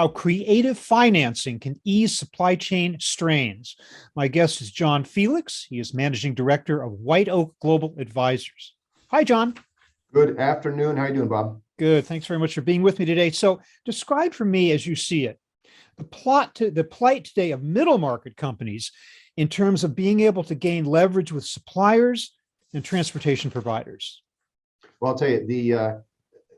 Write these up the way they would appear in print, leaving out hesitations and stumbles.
how creative financing can ease supply chain strains. My guest is John Felix. He is Managing Director of White Oak Global Advisors. Hi, John. Good afternoon. How you doing, Bob? Good. Thanks very much for being with me today. So describe for me, as you see it, the plight today of middle market companies in terms of being able to gain leverage with suppliers and transportation providers. Well, I'll tell you,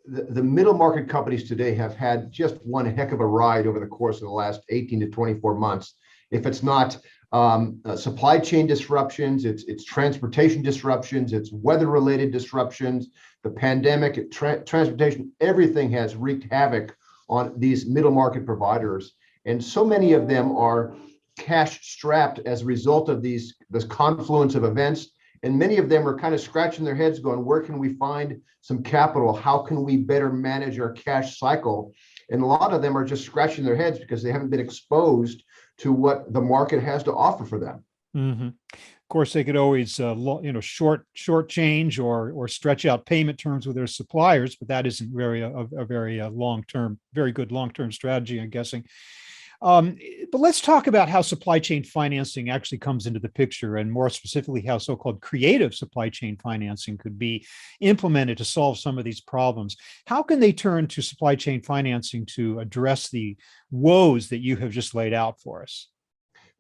the middle market companies today have had just one heck of a ride over the course of the last 18 to 24 months. If it's not supply chain disruptions, it's transportation disruptions, it's weather-related disruptions, the pandemic, transportation, everything has wreaked havoc on these middle market providers. And so many of them are cash strapped as a result of this confluence of events. And many of them are kind of scratching their heads going, where can we find some capital? How can we better manage our cash cycle? And a lot of them are just scratching their heads because they haven't been exposed to what the market has to offer for them. Mm-hmm. Of course, they could always, short change or stretch out payment terms with their suppliers, but that isn't a very long-term, very good long-term strategy, I'm guessing. But let's talk about how supply chain financing actually comes into the picture, and more specifically, how so-called creative supply chain financing could be implemented to solve some of these problems. How can they turn to supply chain financing to address the woes that you have just laid out for us?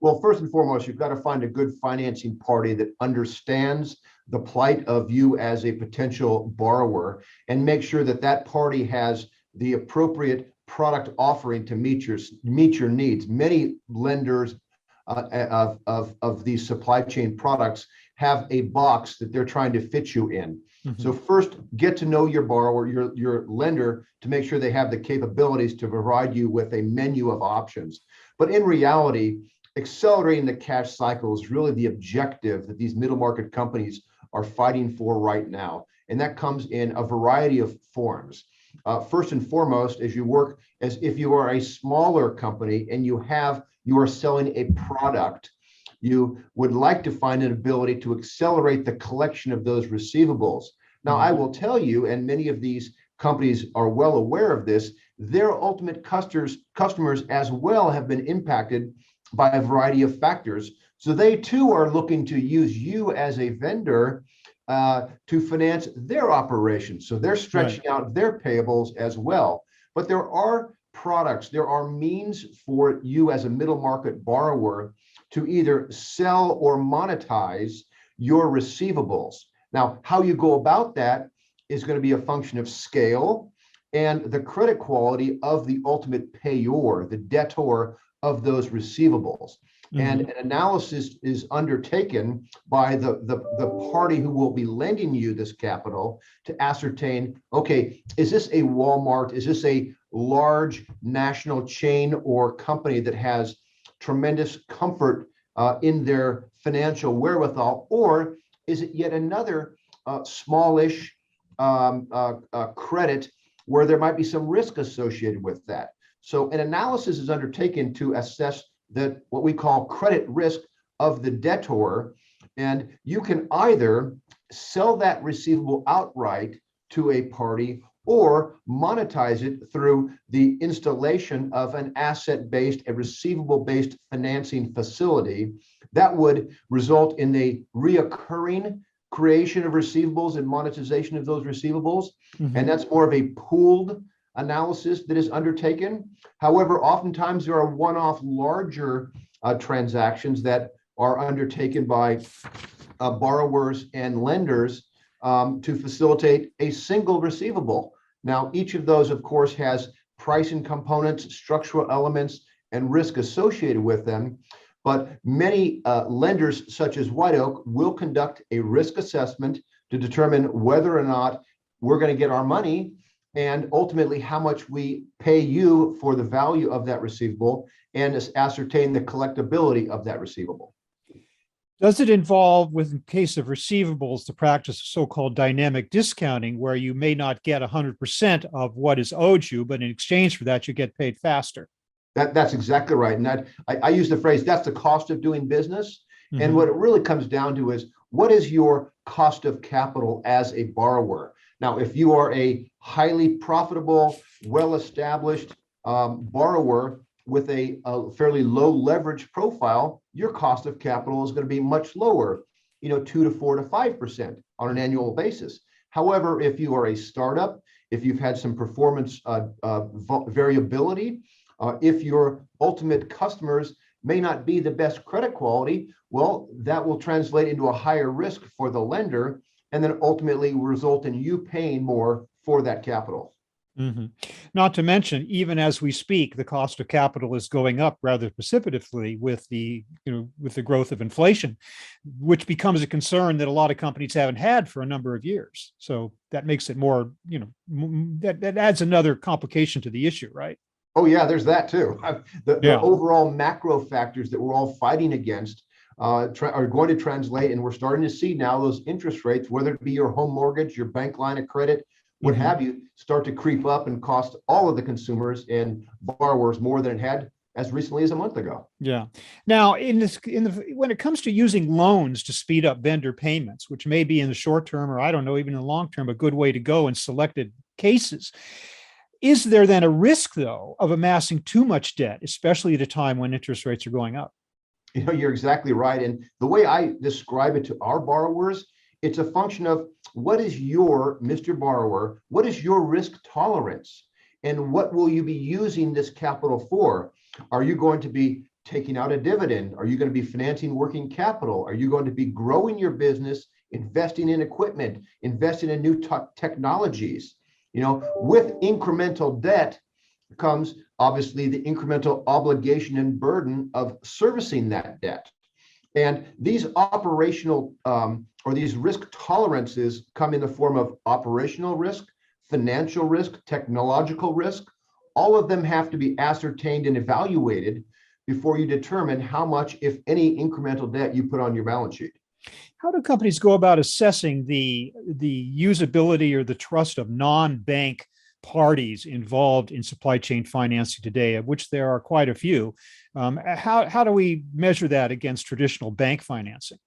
Well, first and foremost, you've got to find a good financing party that understands the plight of you as a potential borrower and make sure that that party has the appropriate product offering to meet your needs. Many lenders of these supply chain products have a box that they're trying to fit you in. Mm-hmm. So first, get to know your borrower, your lender, to make sure they have the capabilities to provide you with a menu of options. But in reality, accelerating the cash cycle is really the objective that these middle market companies are fighting for right now. And that comes in a variety of forms. First and foremost, as if you are a smaller company and you are selling a product, you would like to find an ability to accelerate the collection of those receivables. Now, I will tell you, and many of these companies are well aware of this, their ultimate customers as well have been impacted by a variety of factors. So they too are looking to use you as a vendor to finance their operations. So they're stretching out their payables as well. But there are means for you as a middle market borrower to either sell or monetize your receivables. Now, how you go about that is going to be a function of scale and the credit quality of the ultimate payor, the debtor of those receivables. Mm-hmm. And an analysis is undertaken by the party who will be lending you this capital to ascertain, okay, is this a Walmart? Is this a large national chain or company that has tremendous comfort in their financial wherewithal? Or is it yet another smallish credit where there might be some risk associated with that? So an analysis is undertaken to assess what we call credit risk of the debtor, and you can either sell that receivable outright to a party or monetize it through the installation of an asset-based, a receivable-based financing facility that would result in a reoccurring creation of receivables and monetization of those receivables. Mm-hmm. And that's more of a pooled analysis that is undertaken. However, oftentimes there are one-off larger transactions that are undertaken by borrowers and lenders to facilitate a single receivable. Now, each of those, of course, has pricing components, structural elements, and risk associated with them. But many lenders, such as White Oak, will conduct a risk assessment to determine whether or not we're going to get our money and ultimately how much we pay you for the value of that receivable and ascertain the collectability of that receivable. Does it involve, in case of receivables, the practice of so-called dynamic discounting, where you may not get 100% of what is owed you, but in exchange for that, you get paid faster? That's exactly right. And I use the phrase, that's the cost of doing business. Mm-hmm. And what it really comes down to is, what is your cost of capital as a borrower? Now, if you are a highly profitable, well-established borrower with a fairly low leverage profile, your cost of capital is going to be much lower, 2 to 4 to 5% on an annual basis. However, if you are a startup, if you've had some performance variability, if your ultimate customers may not be the best credit quality, well, that will translate into a higher risk for the lender and then ultimately result in you paying more for that capital. Mm-hmm. Not to mention, even as we speak, the cost of capital is going up rather precipitously with the growth of inflation, which becomes a concern that a lot of companies haven't had for a number of years. So that makes it more, that adds another complication to the issue, right? Oh yeah, there's that too. The Yeah. overall macro factors that we're all fighting against are going to translate, and we're starting to see now those interest rates, whether it be your home mortgage, your bank line of credit, what have you, start to creep up and cost all of the consumers and borrowers more than it had as recently as a month ago. Yeah. Now, when it comes to using loans to speed up vendor payments, which may be in the short term, or I don't know, even in the long term, a good way to go in selected cases, is there then a risk, though, of amassing too much debt, especially at a time when interest rates are going up? You're exactly right. And the way I describe it to our borrowers, it's a function of what is your, Mr. Borrower, what is your risk tolerance? And what will you be using this capital for? Are you going to be taking out a dividend? Are you going to be financing working capital? Are you going to be growing your business, investing in equipment, investing in new technologies? With incremental debt comes obviously the incremental obligation and burden of servicing that debt. And these operational or these risk tolerances come in the form of operational risk, financial risk, technological risk. All of them have to be ascertained and evaluated before you determine how much, if any, incremental debt you put on your balance sheet. How do companies go about assessing the usability or the trust of non-bank parties involved in supply chain financing today, of which there are quite a few? How do we measure that against traditional bank financing?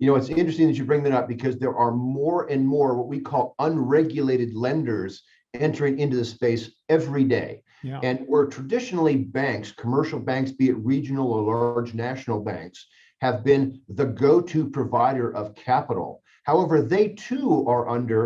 It's interesting that you bring that up because there are more and more what we call unregulated lenders entering into the space every day. Yeah. And where traditionally banks, commercial banks, be it regional or large national banks, have been the go-to provider of capital. However, they too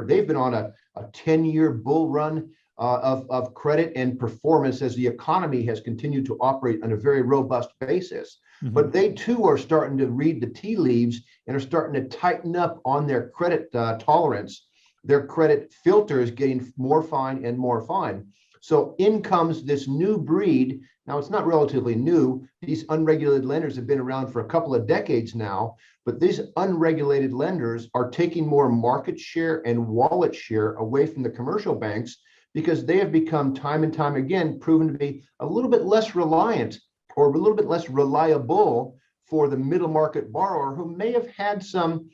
they've been on a 10-year bull run of credit and performance as the economy has continued to operate on a very robust basis. Mm-hmm. But they too are starting to read the tea leaves and are starting to tighten up on their credit tolerance. Their credit filter is getting more fine and more fine. So in comes this new breed. Now, it's not relatively new. These unregulated lenders have been around for a couple of decades now, but these unregulated lenders are taking more market share and wallet share away from the commercial banks because they have become time and time again proven to be a little bit less reliant or a little bit less reliable for the middle market borrower who may have had some,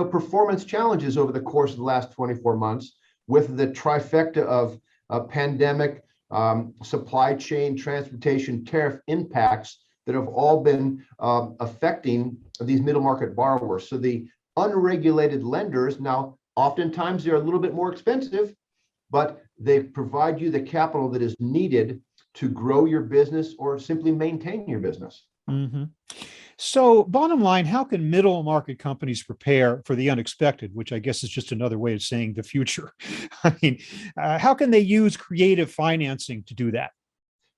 performance challenges over the course of the last 24 months with the trifecta of pandemic, supply chain, transportation, tariff impacts that have all been affecting these middle market borrowers. So the unregulated lenders, now oftentimes they're a little bit more expensive, but they provide you the capital that is needed to grow your business or simply maintain your business. Mm-hmm. So bottom line, how can middle market companies prepare for the unexpected, which I guess is just another way of saying the future? I mean, how can they use creative financing to do that?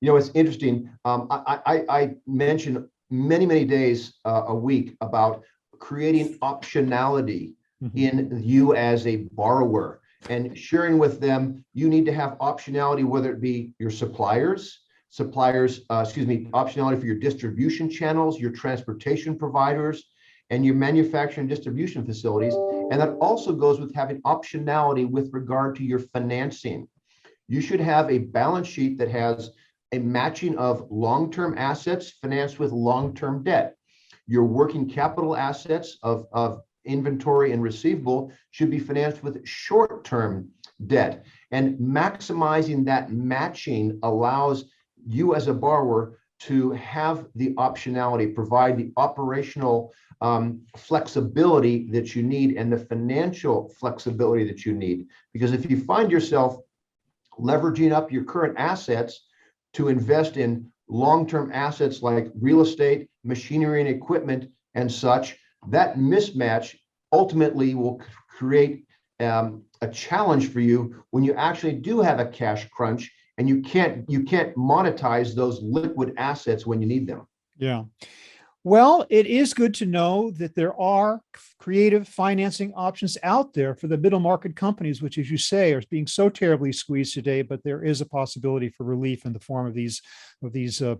It's interesting. I mention many days a week about creating optionality in you as a borrower and sharing with them, you need to have optionality, whether it be your optionality for your distribution channels, your transportation providers, and your manufacturing distribution facilities. And that also goes with having optionality with regard to your financing. You should have a balance sheet that has a matching of long-term assets financed with long-term debt. Your working capital assets of inventory and receivable should be financed with short-term debt. And maximizing that matching allows you as a borrower to have the optionality, provide the operational flexibility that you need and the financial flexibility that you need. Because if you find yourself leveraging up your current assets to invest in long-term assets like real estate, machinery and equipment and such, that mismatch ultimately will create a challenge for you when you actually do have a cash crunch and you can't monetize those liquid assets when you need them. Yeah. Well, it is good to know that there are creative financing options out there for the middle market companies, which, as you say, are being so terribly squeezed today. But there is a possibility for relief in the form of these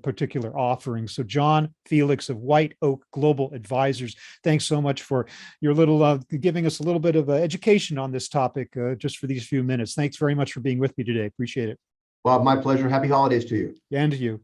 particular offerings. So, John Felix of White Oak Global Advisors, thanks so much for your little giving us a little bit of education on this topic just for these few minutes. Thanks very much for being with me today. Appreciate it. Well, my pleasure. Happy holidays to you. And to you.